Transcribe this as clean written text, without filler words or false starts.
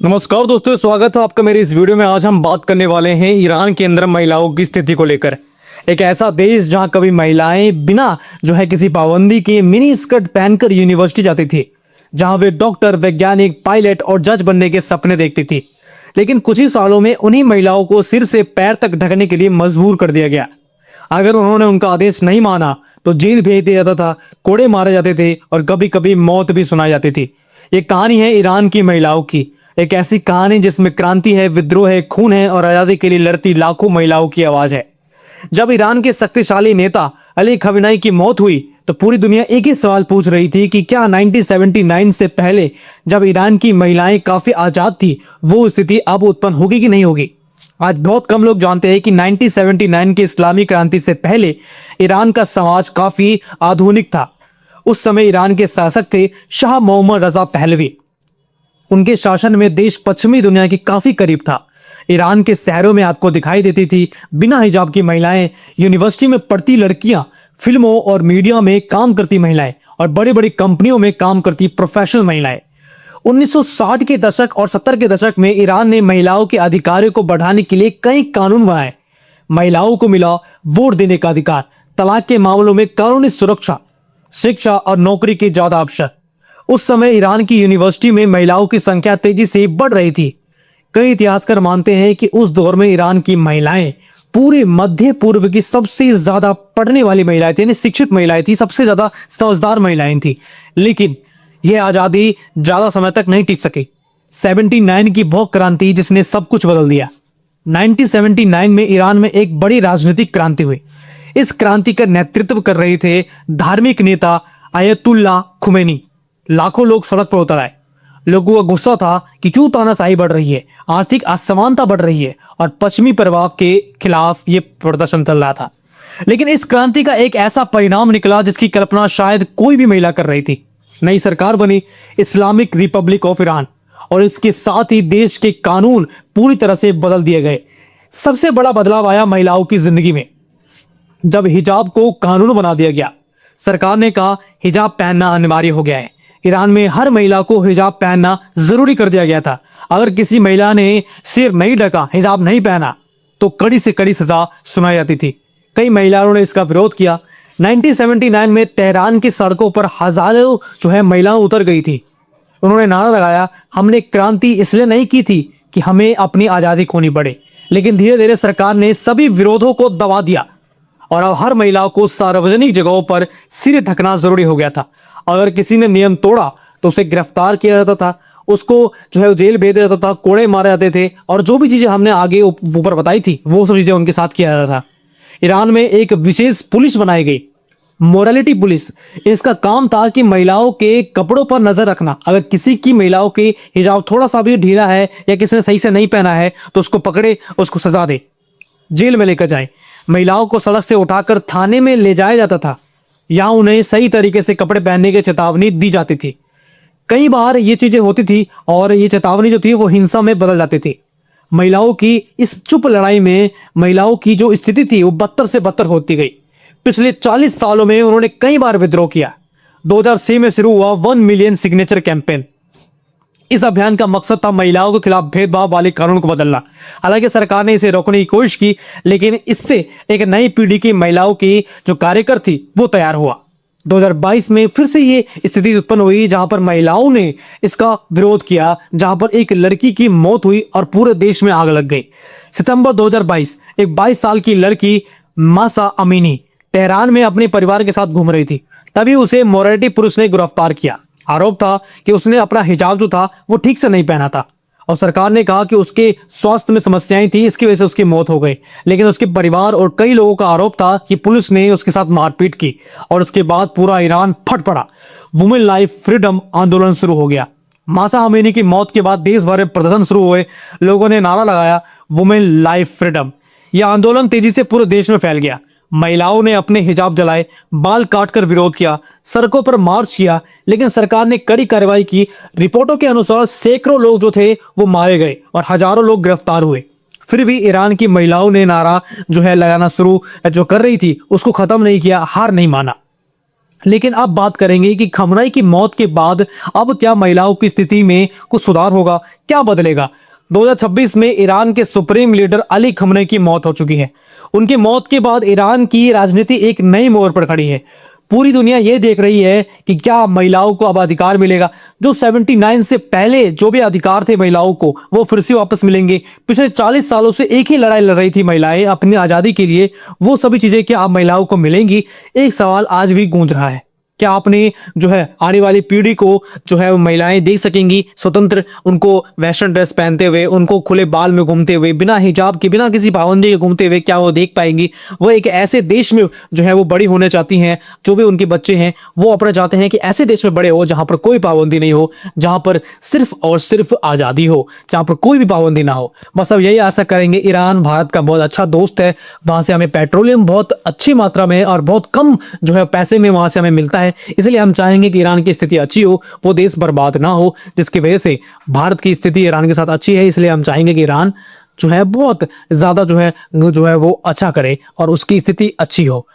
नमस्कार दोस्तों, स्वागत है आपका मेरे इस वीडियो में। आज हम बात करने वाले हैं ईरान के अंदर महिलाओं की स्थिति को लेकर। एक ऐसा देश जहां कभी महिलाएं बिना किसी पाबंदी के मिनी स्कर्ट पहनकर यूनिवर्सिटी जाती थी, जहां वे डॉक्टर, वैज्ञानिक, पायलट और जज बनने के सपने देखती थी। लेकिन कुछ ही सालों में उन्हीं महिलाओं को सिर से पैर तक ढकने के लिए मजबूर कर दिया गया। अगर उन्होंने उनका आदेश नहीं माना तो जेल भेज दिया जाता था, कोड़े मारे जाते थे और कभी कभी मौत भी सुनाई जाती थी। ये कहानी है ईरान की महिलाओं की, एक ऐसी कहानी जिसमें क्रांति है, विद्रोह है, खून है और आजादी के लिए लड़ती लाखों महिलाओं की आवाज है। जब ईरान के शक्तिशाली नेता अली खमेनी की मौत हुई तो पूरी दुनिया एक ही सवाल पूछ रही थी कि क्या 1979 से पहले, जब ईरान की महिलाएं काफी आजाद थी, वो स्थिति अब उत्पन्न होगी कि नहीं होगी। आज बहुत कम लोग जानते हैं कि 1979 की इस्लामी क्रांति से पहले ईरान का समाज काफी आधुनिक था। उस समय ईरान के शासक थे शाह मोहम्मद रजा पहलवी। उनके शासन में देश पश्चिमी दुनिया के काफी करीब था। ईरान के शहरों में आपको दिखाई देती थी बिना हिजाब की महिलाएं, यूनिवर्सिटी में पढ़ती लड़कियां, फिल्मों और मीडिया में काम करती महिलाएं और बड़ी बड़ी कंपनियों में काम करती प्रोफेशनल महिलाएं। 1960 के दशक और 70 के दशक में ईरान ने महिलाओं के अधिकारों को बढ़ाने के लिए कई कानून बनाए। महिलाओं को मिला वोट देने का अधिकार, तलाक के मामलों में कानूनी सुरक्षा, शिक्षा और नौकरी के ज्यादा अवसर। उस समय ईरान की यूनिवर्सिटी में महिलाओं की संख्या तेजी से बढ़ रही थी। कई इतिहासकार मानते हैं कि उस दौर में ईरान की महिलाएं पूरे मध्य पूर्व की सबसे ज्यादा पढ़ने वाली महिलाएं थी, यानी शिक्षित महिलाएं थी, सबसे ज्यादा समझदार महिलाएं थी। लेकिन यह आजादी ज्यादा समय तक नहीं टिक सकी। 79 की भोग क्रांति जिसने सब कुछ बदल दिया। 1979 में ईरान में एक बड़ी राजनीतिक क्रांति हुई। इस क्रांति का नेतृत्व कर रहे थे धार्मिक नेता आयतुल्लाह खुमैनी। लाखों लोग सड़क पर उतर आए। लोगों का गुस्सा था कि क्यों तानाशाही बढ़ रही है, आर्थिक असमानता बढ़ रही है और पश्चिमी प्रभाव के खिलाफ ये प्रदर्शन चल रहा था। लेकिन इस क्रांति का एक ऐसा परिणाम निकला जिसकी कल्पना शायद कोई भी महिला कर रही थी। नई सरकार बनी, इस्लामिक रिपब्लिक ऑफ ईरान, और इसके साथ ही देश के कानून पूरी तरह से बदल दिए गए। सबसे बड़ा बदलाव आया महिलाओं की जिंदगी में जब हिजाब को कानून बना दिया गया। सरकार ने कहा हिजाब पहनना अनिवार्य हो गया है। ईरान में हर महिला को हिजाब पहनना जरूरी कर दिया गया था। अगर किसी महिला ने सिर नहीं ढका, हिजाब नहीं पहना, तो कड़ी से कड़ी सजा सुनाई जाती थी। कई महिलाओं ने इसका विरोध किया। 1979 में तेहरान की सड़कों पर हजारों महिलाएं उतर गई थी। उन्होंने नारा लगाया, हमने क्रांति इसलिए नहीं की थी कि हमें अपनी आजादी खोनी पड़े। लेकिन धीरे धीरे सरकार ने सभी विरोधों को दबा दिया और अब हर महिला को सार्वजनिक जगहों पर सिर ढकना जरूरी हो गया था। अगर किसी ने नियम तोड़ा तो उसे गिरफ्तार किया जाता था, उसको जेल भेज दिया जाता था, कोड़े मारे जाते थे और जो भी चीजें हमने आगे ऊपर बताई थी वो सब चीजें उनके साथ किया जाता था। ईरान में एक विशेष पुलिस बनाई गई, मोरालिटी पुलिस। इसका काम था कि महिलाओं के कपड़ों पर नजर रखना। अगर किसी की महिलाओं के हिजाब थोड़ा सा भी ढीला है या किसी ने सही से नहीं पहना है तो उसको पकड़े, उसको सजा दे, जेल में लेकर जाए। महिलाओं को सड़क से उठाकर थाने में ले जाया जाता था। यहाँ उन्हें सही तरीके से कपड़े पहनने की चेतावनी दी जाती थी। कई बार ये चीजें होती थी और ये चेतावनी जो थी वो हिंसा में बदल जाती थी। महिलाओं की इस चुप लड़ाई में महिलाओं की जो स्थिति थी वो बदतर से बदतर होती गई। पिछले 40 सालों में उन्होंने कई बार विद्रोह किया। 2006 में शुरू हुआ 1 मिलियन सिग्नेचर कैंपेन। इस अभियान का मकसद था महिलाओं के खिलाफ भेदभाव वाले कानून को बदलना। हालांकि सरकार ने इसे रोकने की कोशिश की, लेकिन इससे एक नई पीढ़ी की महिलाओं की जो कार्यकर थी वो तैयार हुआ। 2022 में फिर से ये स्थिति उत्पन्न हुई जहां पर महिलाओं ने इसका विरोध किया, जहां पर एक लड़की की मौत हुई और पूरे देश में आग लग गई। सितंबर 2022 एक 22 साल की लड़की मासा अमीनी तेहरान में अपने परिवार के साथ घूम रही थी। तभी उसे मोरालिटी पुलिस ने गिरफ्तार किया। आरोप था कि उसने अपना हिजाब जो था वो ठीक से नहीं पहना था और सरकार ने कहा कि उसके स्वास्थ्य में समस्याएं थी, इसकी वजह से उसकी मौत हो गई। लेकिन उसके परिवार और कई लोगों का आरोप था कि पुलिस ने उसके साथ मारपीट की और उसके बाद पूरा ईरान फट पड़ा। वुमेन लाइफ फ्रीडम आंदोलन शुरू हो गया। मासा अमीनी की मौत के बाद देश भर में प्रदर्शन शुरू हुए। लोगों ने नारा लगाया, वुमेन लाइफ फ्रीडम। यह आंदोलन तेजी से पूरे देश में फैल गया। महिलाओं ने अपने हिजाब जलाए, बाल काटकर विरोध किया, सड़कों पर मार्च किया, लेकिन सरकार ने कड़ी कार्रवाई की। रिपोर्टों के अनुसार सैकड़ों लोग जो थे वो मारे गए और हजारों लोग गिरफ्तार हुए। फिर भी ईरान की महिलाओं ने नारा लगाना शुरू जो कर रही थी उसको खत्म नहीं किया, हार नहीं माना। लेकिन अब बात करेंगे कि खमनाई की मौत के बाद अब क्या महिलाओं की स्थिति में कुछ सुधार होगा, क्या बदलेगा। 2026 में ईरान के सुप्रीम लीडर अली खमनाई की मौत हो चुकी है। उनकी मौत के बाद ईरान की राजनीति एक नई मोड़ पर खड़ी है। पूरी दुनिया यह देख रही है कि क्या महिलाओं को अब अधिकार मिलेगा। जो 79 से पहले जो भी अधिकार थे महिलाओं को, वो फिर से वापस मिलेंगे। पिछले 40 सालों से एक ही लड़ाई लड़ रही थी महिलाएं अपनी आजादी के लिए, वो सभी चीजें क्या अब महिलाओं को मिलेंगी। एक सवाल आज भी गूंज रहा है, क्या आपने जो है आने वाली पीढ़ी को जो है महिलाएं देख सकेंगी स्वतंत्र, उनको वेस्टर्न ड्रेस पहनते हुए, उनको खुले बाल में घूमते हुए, बिना हिजाब के, बिना किसी पाबंदी के घूमते हुए, क्या वो देख पाएंगी। वो एक ऐसे देश में जो है वो बड़ी होने चाहती हैं। जो भी उनके बच्चे हैं वो अपना चाहते हैं कि ऐसे देश में बड़े हो जहां पर कोई पाबंदी नहीं हो, जहां पर सिर्फ और सिर्फ आजादी हो, जहां पर कोई भी पाबंदी ना हो। बस अब यही आशा करेंगे। ईरान भारत का बहुत अच्छा दोस्त है, वहां से हमें पेट्रोलियम बहुत अच्छी मात्रा में और बहुत कम जो है पैसे में वहां से हमें मिलता है। इसलिए हम चाहेंगे कि ईरान की स्थिति अच्छी हो, वो देश बर्बाद ना हो, जिसकी वजह से भारत की स्थिति ईरान के साथ अच्छी है। इसलिए हम चाहेंगे कि ईरान जो है बहुत ज्यादा जो है वो अच्छा करे और उसकी स्थिति अच्छी हो।